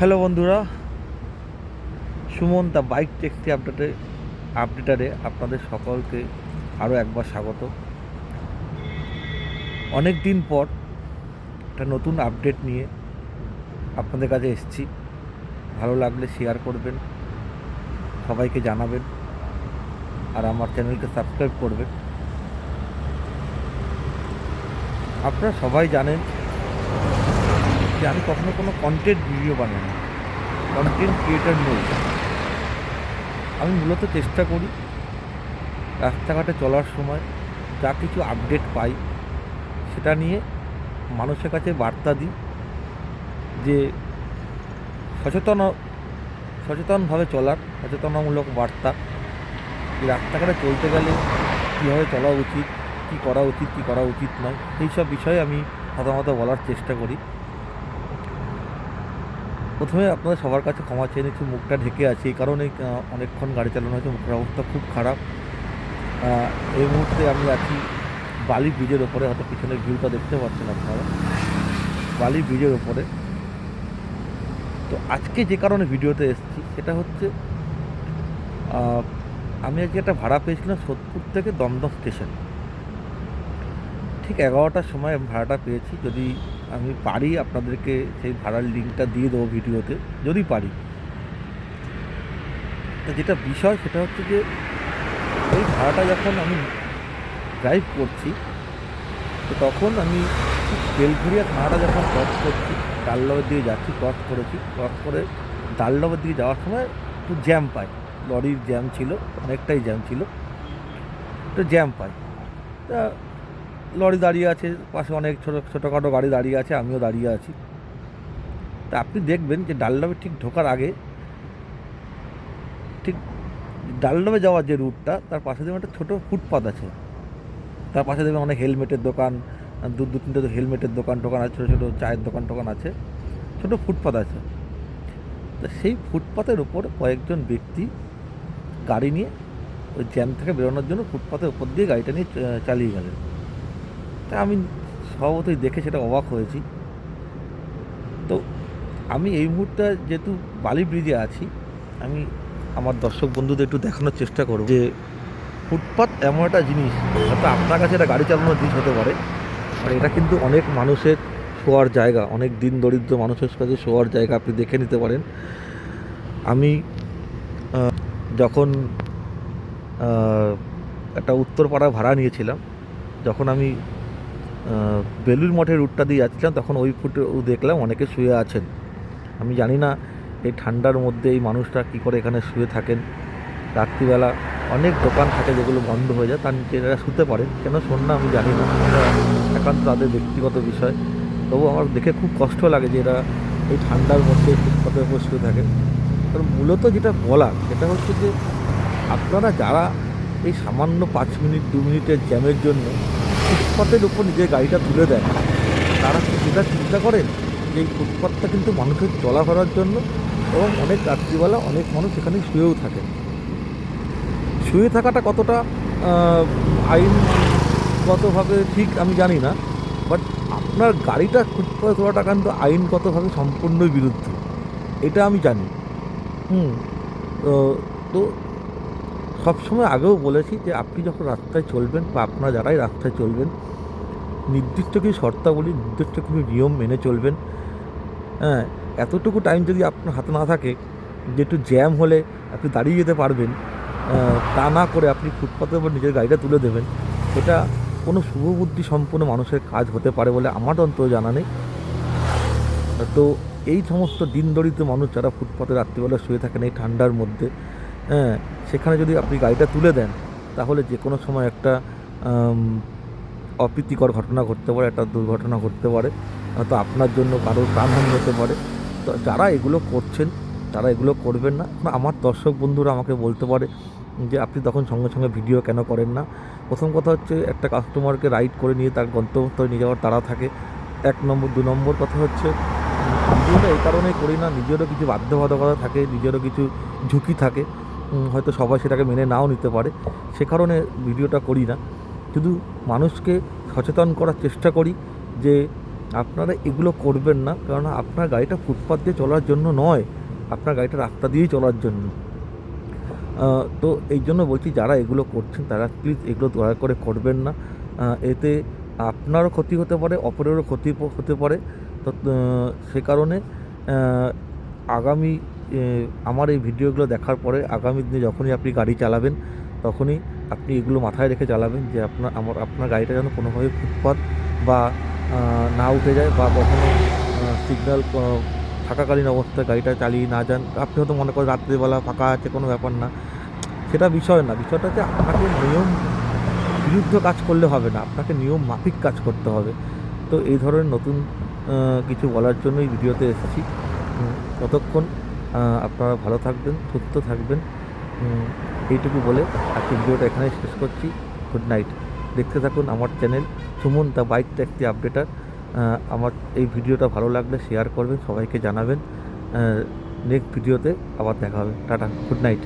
Hello বন্ধুরা, Suman the bike taxi আপডেটারে আপনাদের সকলকে আরও একবার স্বাগত। অনেক দিন পর একটা নতুন আপডেট নিয়ে আপনাদের কাছে এসেছি। ভালো লাগলে শেয়ার করবেন, সবাইকে জানাবেন, আর আমার চ্যানেলকে সাবস্ক্রাইব করবেন। আপনারা সবাই জানেন যে আমি কখনো কোনো কন্টেন্ট ভিডিও বানাই না, কন্টেন্ট ক্রিয়েটার নই। আমি মূলত চেষ্টা করি রাস্তাঘাটে চলার সময় যা কিছু আপডেট পাই সেটা নিয়ে মানুষের কাছে বার্তা দিই যে সচেতনভাবে চলার সচেতনামূলক বার্তা, যে রাস্তাঘাটে চলতে গেলে কীভাবে চলা উচিত, কী করা উচিত, কী করা উচিত নয়, এই সব বিষয়ে আমি সাধারণত বলার চেষ্টা করি। প্রথমে আপনাদের সবার কাছে ক্ষমা চেয়ে নিচ্ছি, মুখটা ঢেকে আছে এই কারণে অনেকক্ষণ গাড়ি চালানো হয়েছে, মুখের অবস্থা খুব খারাপ। এই মুহূর্তে আমি আছি বালি ব্রিজের ওপরে, হয়তো পিছনের ভিউটা দেখতে পাচ্ছেন আপনারা, বালি ব্রিজের ওপরে। তো আজকে যে কারণে ভিডিওতে এসেছি সেটা হচ্ছে আমি আজকে একটা ভাড়া পেয়েছিলাম সোদপুর থেকে দমদম স্টেশন। ঠিক 11টার সময় ভাড়াটা পেয়েছি। যদি আমি পারি আপনাদেরকে সেই ভাড়ার লিঙ্কটা দিয়ে দেবো ভিডিওতে, যদি পারি। তো যেটা বিষয় সেটা হচ্ছে যে ওই ভাড়াটা যখন আমি ড্রাইভ করছি, তো তখন আমি বেলঘরিয়া থানাটা যখন ক্রস করছি, ডালডাবের দিকে যাচ্ছি, ক্রস করে ডালডাবের দিকে যাওয়ার সময় একটু জ্যাম পাই। লরির জ্যাম ছিল, অনেকটাই জ্যাম ছিল, তো জ্যাম পাই। তা লরি দাঁড়িয়ে আছে, পাশে অনেক ছোটোখাটো গাড়ি দাঁড়িয়ে আছে, আমিও দাঁড়িয়ে আছি। তা আপনি দেখবেন যে ডালডাবে ঠিক ঢোকার আগে, ঠিক ডালডাবে যাওয়ার যে রুটটা, তার পাশে দেখবেন একটা ছোটো ফুটপাথ আছে। তার পাশে দেখবেন অনেক হেলমেটের দোকান, দু তিনটে হেলমেটের দোকান আছে, ছোটো ছোটো চায়ের দোকান আছে, ছোটো ফুটপাথ আছে। তো সেই ফুটপাথের ওপর কয়েকজন ব্যক্তি গাড়ি নিয়ে ওই জ্যাম থেকে বেরোনোর জন্য ফুটপাথের ওপর দিয়ে গাড়িটা নিয়ে চালিয়ে গেলেন। তা আমি স্বভাবতই দেখে সেটা অবাক হয়েছি। তো আমি এই মুহূর্তে যেহেতু বালি ব্রিজে আছি, আমি আমার দর্শক বন্ধুদের একটু দেখানোর চেষ্টা করব যে ফুটপাথ এমন একটা জিনিস, হয়তো আপনার কাছে এটা গাড়ি চালানোর জিনিস হতে পারে, আর এটা কিন্তু অনেক মানুষের শোয়ার জায়গা, অনেক দিন দরিদ্র মানুষের কাছে শোয়ার জায়গা, আপনি দেখে নিতে পারেন। আমি যখন একটা উত্তরপাড়া ভাড়া নিয়েছিলাম, যখন আমি বেলুড় মঠের রুটটা দিয়ে যাচ্ছিলাম, তখন ওই ফুটে দেখলাম অনেকে শুয়ে আছেন। আমি জানি না এই ঠান্ডার মধ্যে এই মানুষটা কী করে এখানে শুয়ে থাকেন। রাত্রিবেলা অনেক দোকান থাকে যেগুলো বন্ধ হয়ে যায়, তার নিচে এরা শুতে পারেন, কেন শোন না আমি জানি না, এটা একান্ত তাদের ব্যক্তিগত বিষয়। তবু আমার দেখে খুব কষ্ট লাগে যে এরা এই ঠান্ডার মধ্যে ফুটপাতের উপর শুয়ে থাকে। কারণ মূলত যেটা বলার সেটা হচ্ছে যে আপনারা যারা এই সামান্য 5 মিনিট 2 মিনিটের জ্যামের জন্য ফুটপাতের উপর নিজের গাড়িটা তুলে দেয়, তারা সেটা চিন্তা করেন যে এই ফুটপাতটা কিন্তু মানুষের চলাফেরার জন্য, এবং অনেক রাত্রিবেলা অনেক মানুষ এখানে শুয়েও থাকেন। শুয়ে থাকাটা কতটা আইনগতভাবে ঠিক আমি জানি না, বাট আপনার গাড়িটা ফুটপাতে তোলাটা কিন্তু আইনগতভাবে সম্পূর্ণই বিরুদ্ধ, এটা আমি জানি। তো সবসময় আগেও বলেছি যে আপনি যখন রাস্তায় চলবেন, বা আপনারা যারাই রাস্তায় চলবেন, নির্দিষ্ট কিছু শর্তাবলী, নির্দিষ্ট কিছু নিয়ম মেনে চলবেন। হ্যাঁ, এতটুকু টাইম যদি আপনার হাতে না থাকে যে একটু জ্যাম হলে আপনি দাঁড়িয়ে যেতে পারবেন, তা না করে আপনি ফুটপাতের উপর নিজের গাড়িটা তুলে দেবেন, এটা কোনো শুভবুদ্ধি সম্পন্ন মানুষের কাজ হতে পারে বলে আমার অন্তত জানা নেই। তো এই সমস্ত দিন দরিদ্র মানুষ যারা ফুটপাতে রাত্রিবেলা শুয়ে থাকেন এই ঠান্ডার মধ্যে, হ্যাঁ, সেখানে যদি আপনি গাড়িটা তুলে দেন, তাহলে যে কোনো সময় একটা অপ্রীতিকর ঘটনা ঘটতে পারে, একটা দুর্ঘটনা ঘটতে পারে, হয়তো আপনার জন্য কারোর প্রাণহানি হতে পারে। তো যারা এগুলো করছেন তারা এগুলো করবেন না। আমার দর্শক বন্ধুরা আমাকে বলতে পারে যে আপনি তখন সঙ্গে সঙ্গে ভিডিও কেন করেন না। প্রথম কথা হচ্ছে, একটা কাস্টমারকে রাইড করে নিয়ে তার গন্তব্যস্থলে নিয়ে যাওয়ার তাড়া থাকে, 1 নম্বর। 2 নম্বর কথা হচ্ছে, ভিডিওটা এই কারণেই করি না, নিজেরও কিছু বাধ্যবাধকতা থাকে, নিজেরও কিছু ঝুঁকি থাকে, হয়তো সবাই সেটাকে মেনে নাও নিতে পারে, সে কারণে ভিডিওটা করি না। শুধু মানুষকে সচেতন করার চেষ্টা করি যে আপনারা এগুলো করবেন না, কারণ আপনার গাড়িটা ফুটপাথ দিয়ে চলার জন্য নয়, আপনার গাড়িটা রাস্তা দিয়েই চলার জন্য। তো এই জন্য বলছি, যারা এগুলো করছেন তারা প্লিজ এগুলো দয়া করে করবেন না। এতে আপনারও ক্ষতি হতে পারে, অপরেরও ক্ষতি হতে পারে। তো সে কারণে আগামী আমার এই ভিডিওগুলো দেখার পরে আগামী দিনে যখনই আপনি গাড়ি চালাবেন, তখনই আপনি এগুলো মাথায় রেখে চালাবেন যে আপনার গাড়িটা যেন কোনোভাবে ফুটপাথ বা না উঠে যায়, বা কখনো সিগন্যাল থাকাকালীন অবস্থায় গাড়িটা চালিয়ে না যান। আপনি হয়তো মনে করেন রাত্রিবেলা ফাঁকা আছে, কোনো ব্যাপার না, সেটা বিষয় না। বিষয়টা হচ্ছে আপনাকে নিয়ম বিরুদ্ধ কাজ করলে হবে না, আপনাকে নিয়ম মাফিক কাজ করতে হবে। তো এই ধরনের নতুন কিছু বলার জন্যই ভিডিওতে এসেছি। ততক্ষণ আপনারা ভালো থাকবেন, সুস্থ থাকবেন, এইটুকু বলে আজকে ভিডিওটা এখানেই শেষ করছি। Good night. দেখতে থাকুন আমার channel Suman the bike taxi updater. আমার এই ভিডিওটা ভালো লাগলে শেয়ার করবেন, সবাইকে জানাবেন। নেক্সট ভিডিওতে আবার দেখা হবে। Tata, good night.